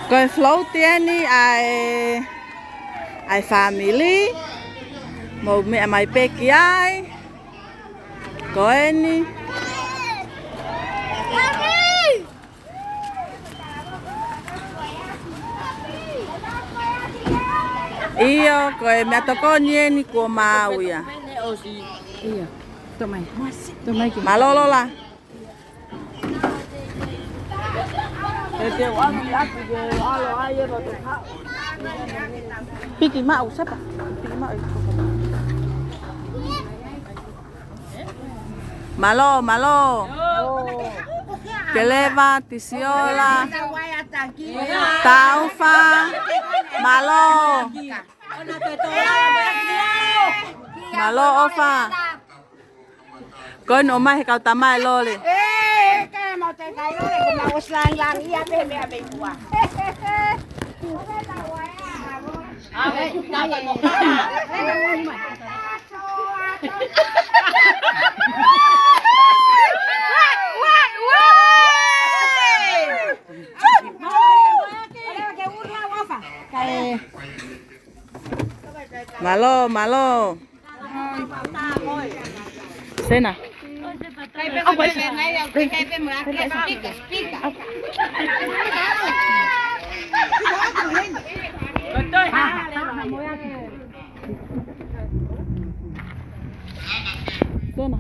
Coi flow tieni ai family. Mau me mai peki ai. Koeni. Iyo, koe mea toko nieni kua mau ia. Iyo, tomai. Tomai ki. Malolo la. Piki mau siapa? Piki mau. Malo, malo. Keleva, tisiola. Taufa. Malo. Malo ofa. Con omah kau tamai lole. Mau te kai lole ko mau slang ia be me be kuah. Malo, malo. Sena. Sena.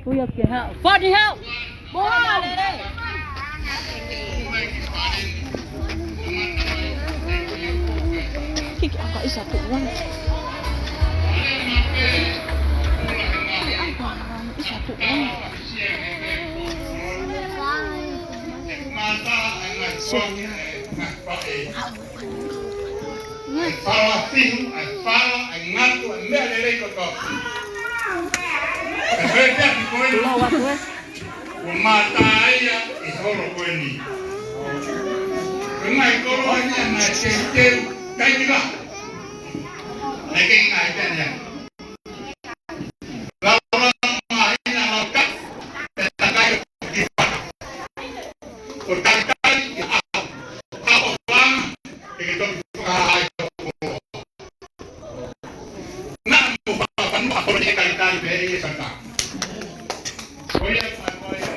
Uyap ke ha. Fadi ha. Bola le. Kiki agak isa tu uang. Isa tu uang. Fala fihu, fala ngatu, mbele leko to. Efetia kikoeni. Umata ia isoro kweni. Kena ikoro nya na chente kajiga. Lagi ngai tanya. Lalu mahina lakat tetakai kipat. Utakkan apa bang itu kai. Namu bapak apa dia kali-kali beri sangka. Oya oya.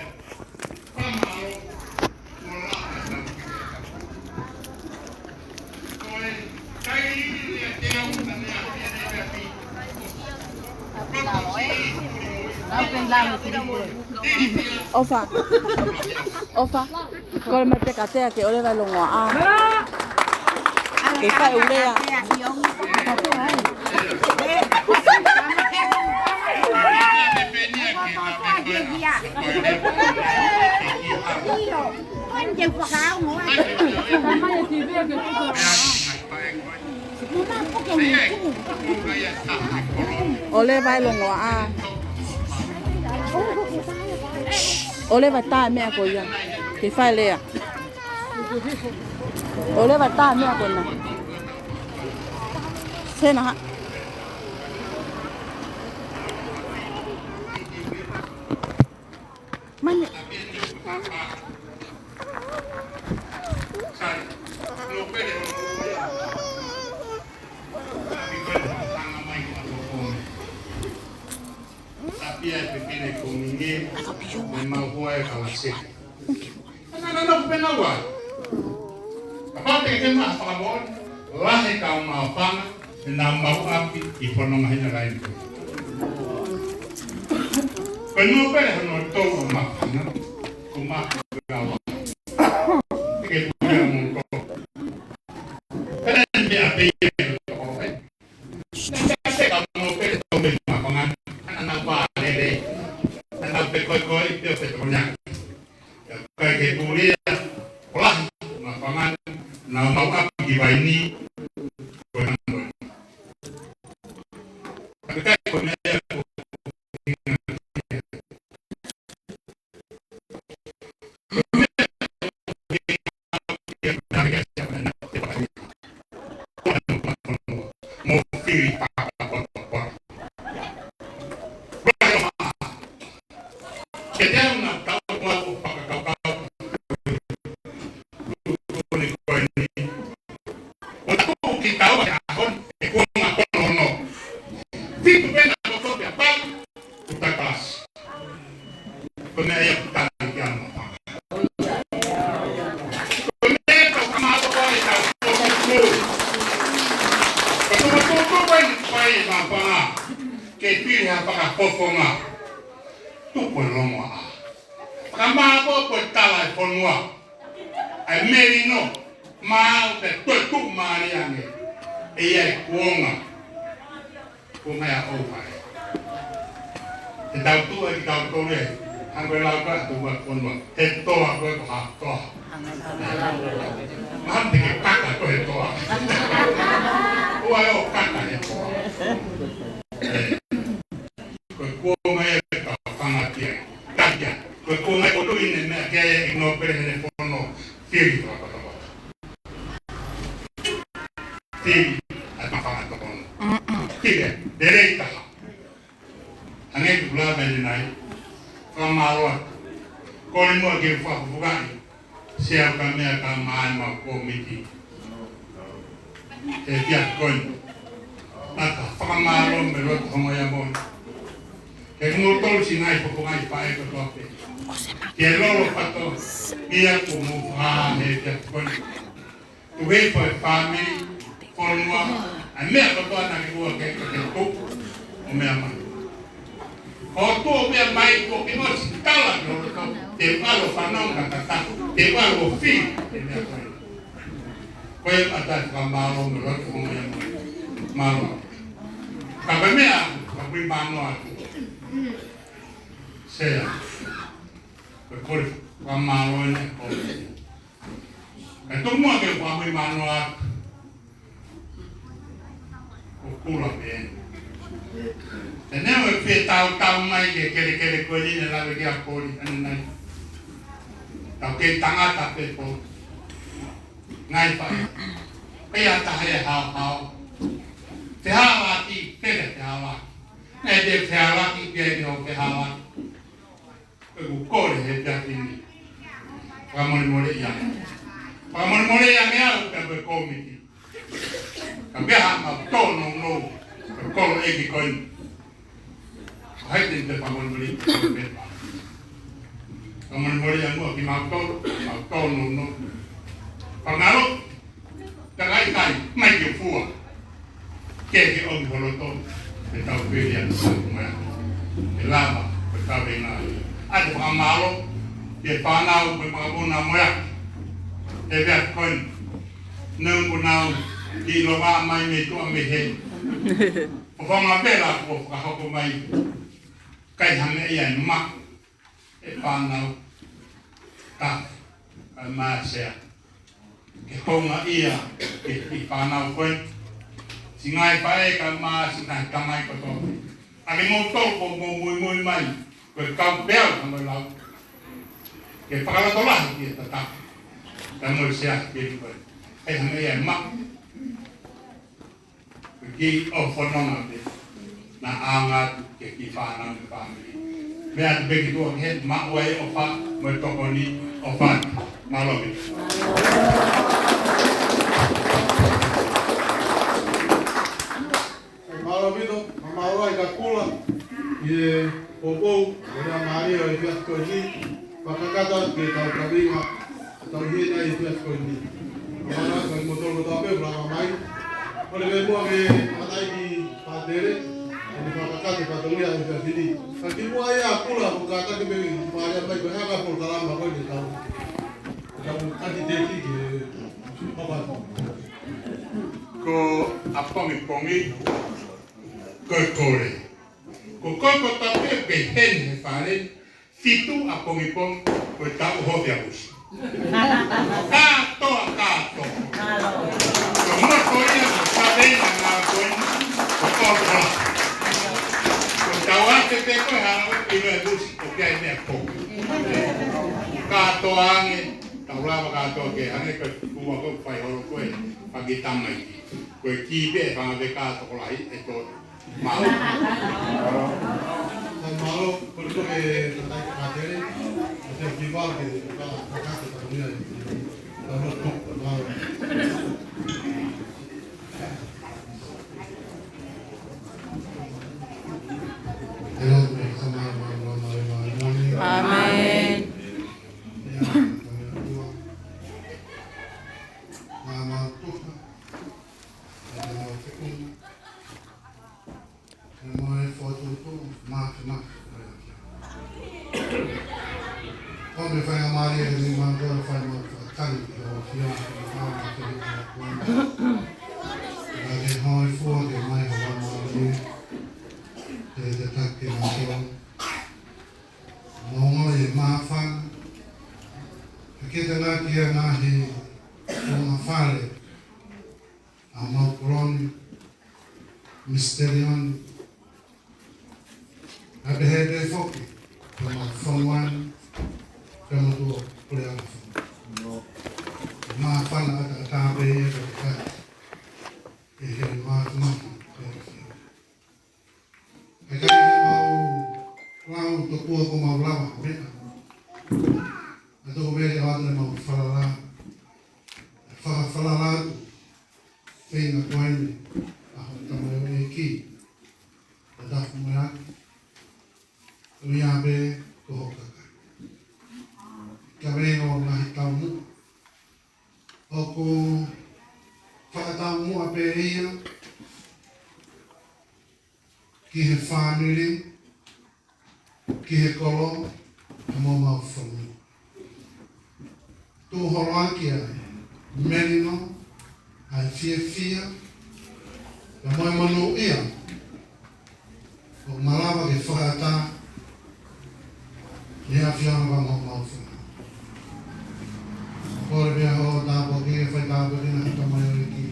Pamalo. Ofa. Ofa. Kau mesti kata ke oleh kalau ngah. Kita ulea. Oleh vai long ngah. Oleh vai ta me aku yang. Kita lea. Oleh vai ta me aku na. Sena. Mana? Tapi ada begini kuningi, memang gue kalah sih. Anak-anak penawa. Apa yang mas pamon? Lahir kau mau pang, nambah api di ponongan lain. Penuh penuh tahu makanan, kumak gawa. Kita punya mungko. Karena dia api. Kamu penuh makangan, anak balere, anak bekoi itu penuhnya. Kayak kuliah, pulang makangan, nambah api di baini. Kita nak tahu apa kau ko me ia tala ki ama pa ko me ko kama ko ai ta ko pai ma pa ke pira pa ka fonga tu ko lomo a kama ko tala fonwa ai merino ma te tu mariane e ai kuonga ko mai a o pai te tau tu e tau to le hango la ka tu wa konwa te to a ko ha to ma te ke kaka ko to a o ai o kaka e ko mai ka fanga tie takia ko mai ko ine me ke no pere ne fono fili to ka to fili a fanga to kono fili dereita ane bula bende nai famaro ko ni mo ke fa bugani sia ka me ka mai ma ko miti e dia kon ata famaro me lo como ya mo e mo tol sinai ko ngai pa e ko te ke lo pato ia ko mo fa me dia kon tu ve pa family for mo a me ko to na ki wo ke ko o me ama o tu me mai ko que no estaba no te palo fanón kata te palo fin ko e ata ka malo me lo ko me malo ka me a ka mi mano a sea ko ka malo ne ko e to mo ke ka mi mano a o kula bien tenemos que tau mai que coline la que a poli anai tau que tangata pe po ngai pa pe ata he ha te hawa ki te hawa e de te hawa ki ke no te hawa ko ko he ta ni vamos more ya me a pe komiti ka be ha ma to no ko e ki ko hai te pamon beli pamon beli yang mo ki ma to no pangalo tagai kai mai ki fu ke ki on holo to te tau pe ya ma e lava pe ta venga ate pamalo ke panau pe pabona moya e ve kon não bunau ki lo wa mai me to me he o fama bela ko ka ko mai kai hame ia ma e panau ta ma sea ke konga ia ke panau koe singai pae ka ma sinai kamai ko to ake mo to ko mo mai ko ka bel ka la ke pakala to la ki ta ka mo sea ke ko e hame ia ma ki o fonona de na anga ke ki fana me family me at be ki to het ma wai o fa mo to ko ni o fa ma lo bi ma lo bi do ma lo ai ka kula ye o ora mari o ia ko ni pa ka ka ke ka ka bi ma to ye na ia ko ni ma na ka mo to ko be bla mai ole be mo ke atai ki padere ni pa ka te pa to ya o fili ka ki mo ai a kula ko ka ta ke be pa ya bai ko ha ka por kala ma ko ni ta ka mo ka ti te ki ko ba ko apongi ko kore ko ta pe hen he fare fitu apongi ko ta ho bia bus kato mo ko ia sa be na ko ko ta wa te ko ha i me bus ko ke ne ko kato ange ta wa kato ke ange ko ku ko pai ho ko pagi tamai ko ki be fa be kato ko lai e to mau malo por eso que tratar de hacer es igual que la casa de la unidad los malo Amén. Onde fai a Maria di Mandora fai ma tani o fia la che hoi fuori mai va Maria de takki na so no e ma fan che te na ki na hi una fare a ma pron misterion abe hede foki ma fonwan kama tu boleh apa? Maafan ada tabe dekat. Maaf. Mereka mau untuk aku mau lama, mereka. Atau mereka ada mau falala, fina koin, tamu iki, dah kemudian, dunia be kohok. Kami no nahitamu, aku whakatamu a peria, ki he family, ki he kolo, a mo mau whangu. Tu horoa ki ai, menino, ai fia, a moi manu ia, o malawa ki whakata, ni a whiana wa mau whangu. Pore bia ho tapo ki fai tapo ki na hita mai ki.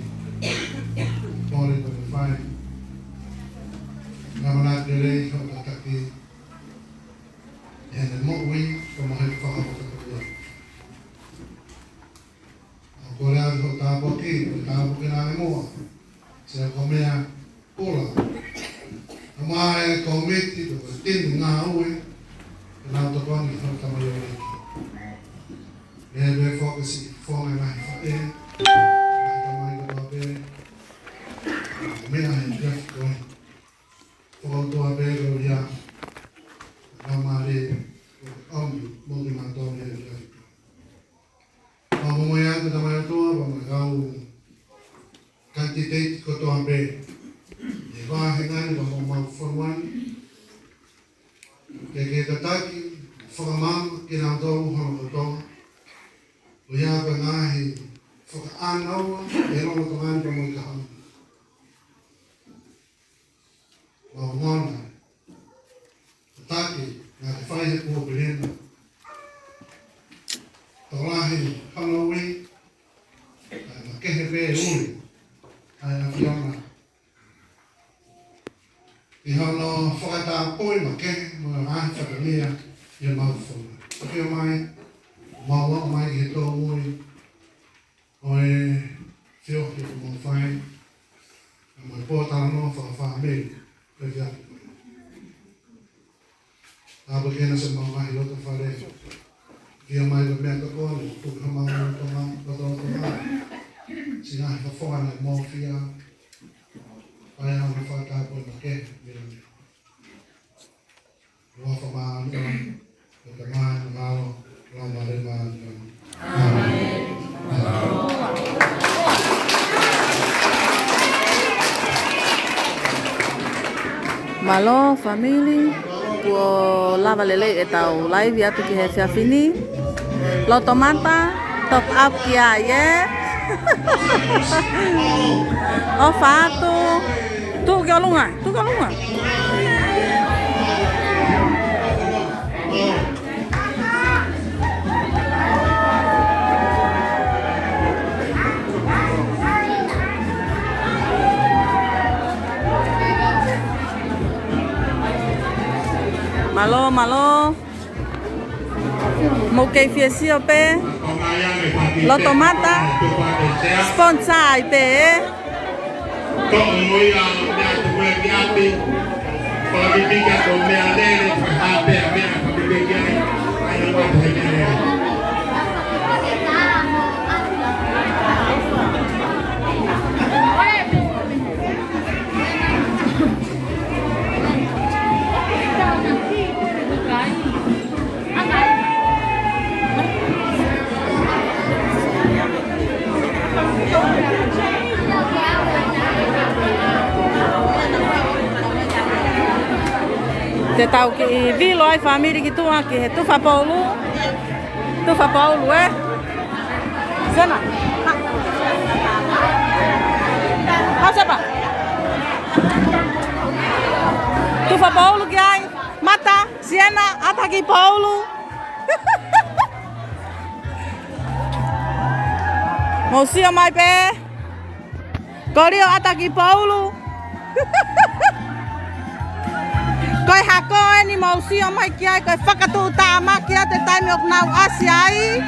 Pore ko fai. Namana de rei ho tataki. Ene mo wi ko mo he fa ho tataki. Pore ho tapo ki na mo. Se ko mea pula. Ama e komiti ko tin na uwe. Na to ko ni ho tapo ki. Ebe fokus fome mai fa mai ko be me ai just go foto abe go ya amare mo di manto ne ya mo ya to mai to ba ma gau quantité ko to abe e va hengan ba mo ma forman ke tataki formam que não dou ho o ia ka ngahi whakaanaua e rono ka ngani ka moi ka hau. Wa ngona, taki ngā te whai he kua pirena. Taurahi hanaui, na kehe pē uri, ai a whiona. I hono whakatā poi ma kehe, mo ahi whakamea i a mauwhona. Pia mai, mawa mai ki tō mui o e whiohi ko mō whai a mai pōtara no whakawhamiri pe whiaki koe. Tāpa kena se mau mahi rota whare kia mai ka mea ka kōne tuki ha mau o tonga kato o tonga si ngahi whawhana mō whia pai au na whakatā koe ma ke mira mira. Roa whamaa nua o ka mai na malo Malo family ko lava lele e tau live atu ki he whiawhini. Lo tomata top up ki a ye. O whātu. Tu ki o lunga. Malo. Mo kei fiesio pe. Lo tomata. Sponsai pe. Ko moi a mea te koe ki api. Ko a bibika ko mea lele, ka hape a mea ka bibika ai. Ai a wata he mea. Te tau ki I vilo ai family ki tua ki he tufa paulu. Tufa paulu Sena. Ha siapa? Tufa paulu ki ai. Mata, Siena, ataki paulu. Mosio mai pe. Korio ataki paulu. Koi hako ni mausio mai kia koi whakatu tāma kia te taimi ok nau asiai.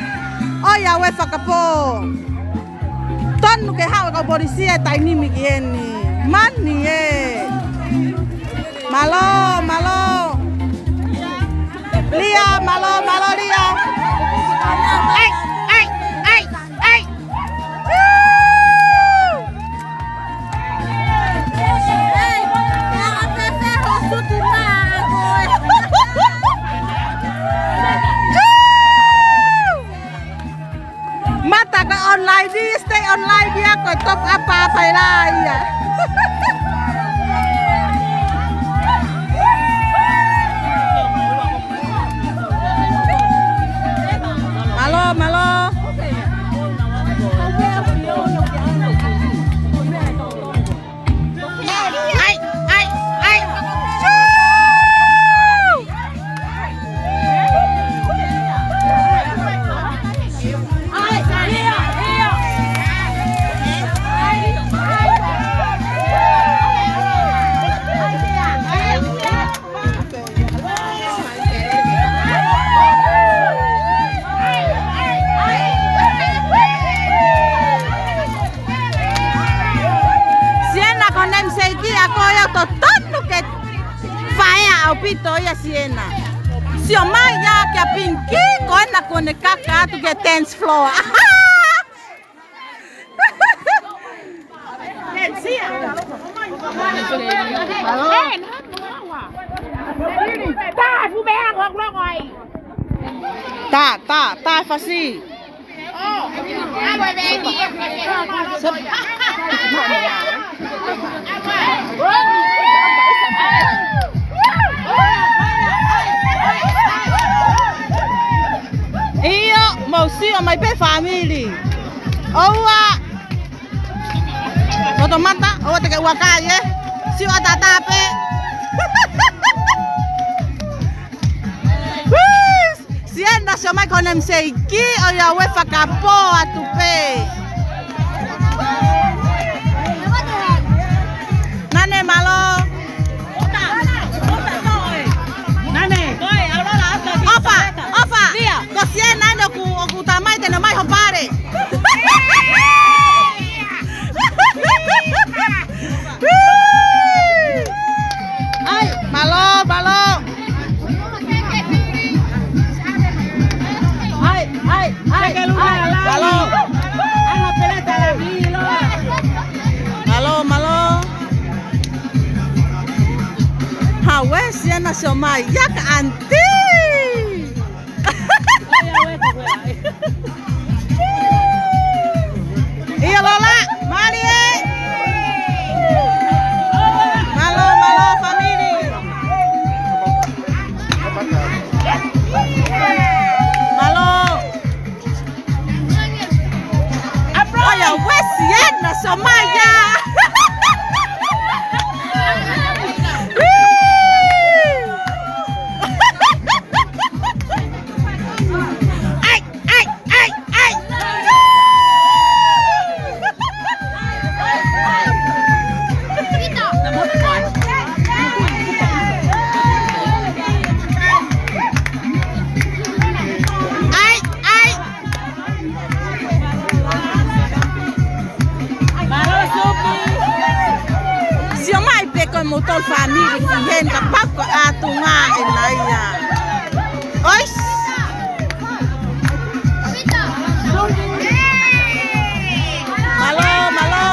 O ia we whakapo. Tonu ke hao ka borisia e tainimi ki eni. Mani Malo, malo. Lia, malo, malo Lia. Ai, ai, ai, ai. Mata ka online di stay online dia ko top apa lai ya. Malo, malo. Ai, ai, ai. Pito ya Siena. Si o mai ya que a pinki kona kone kaka to get dance floor. Ta fasi. Iyo, mausio mai pe family. Owa. Toto mata, owa te ke wakai Si wa tata pe. Siena se mai konem seiki o ya we fakapo atupe. Nane malo. Ofa, ko Siena ndo ku tamai te no mai hopare. Ay, malo. Malo. Hawe Siena se mai yak anti. Iya Lola, mari Malo family. Malo. Oh ya wes Siena Somaya. Motor family kihen kapag ko ato nga inaya. Ois. Malo.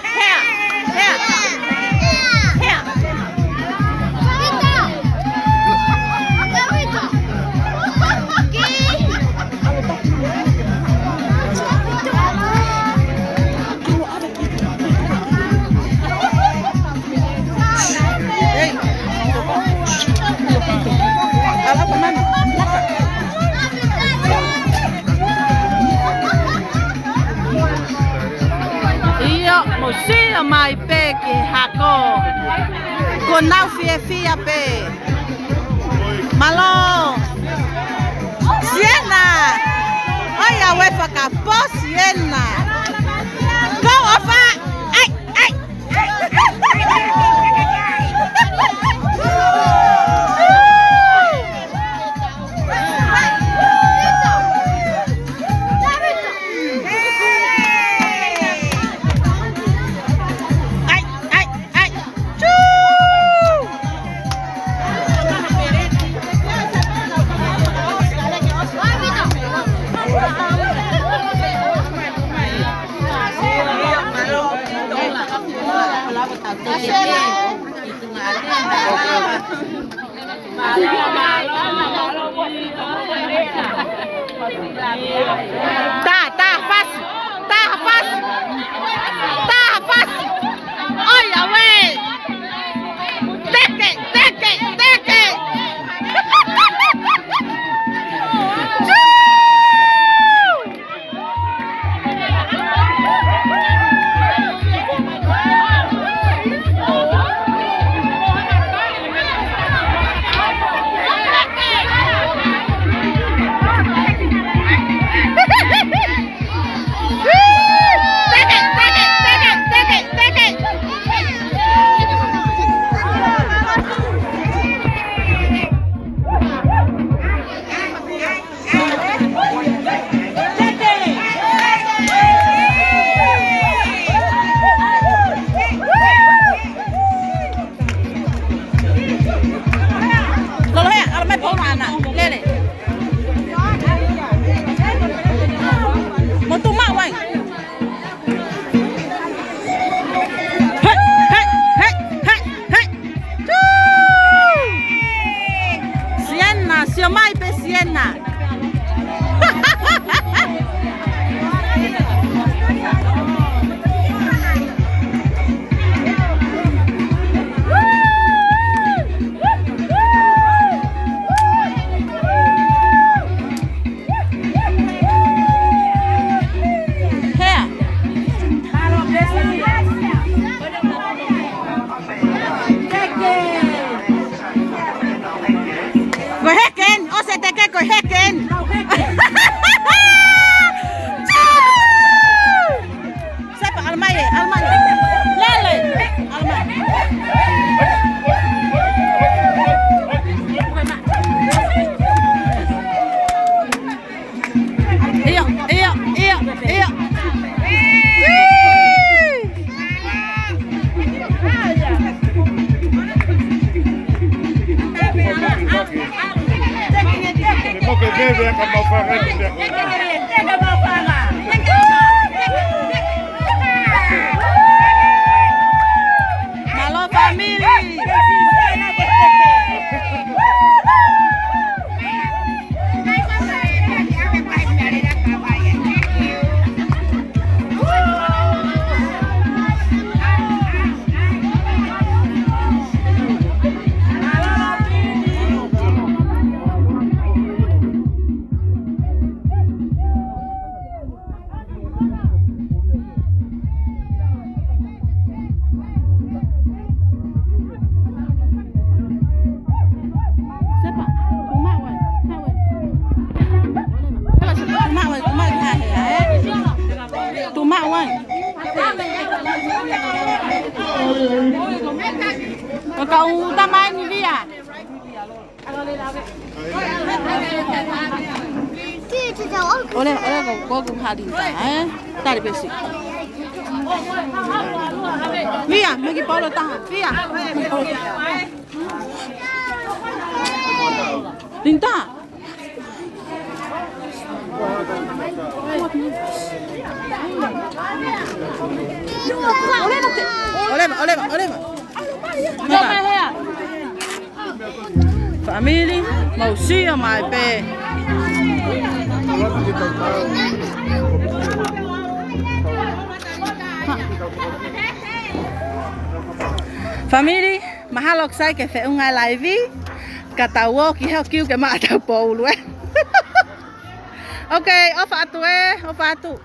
Here. Hey. mai pe ki hako. Ko nau fia pe. Malo. Siena. Oya we whakapo Siena. Go ofa. Ai. Tá fácil. Olha, ué. Teque. Siena. Heken. Siapa Almaye? Lele. Iya. Malo family. Cậu ta mai như đi à? Oleh kau hari ini, tadi besi. Via, magi Paulo tahan. Via. Linta. Oleh. Family, mau siya mai pe. Family, mahalok sai ke fe ungai live. Katawo ki hau kiu ke ma ta po lu. Okay, off atu.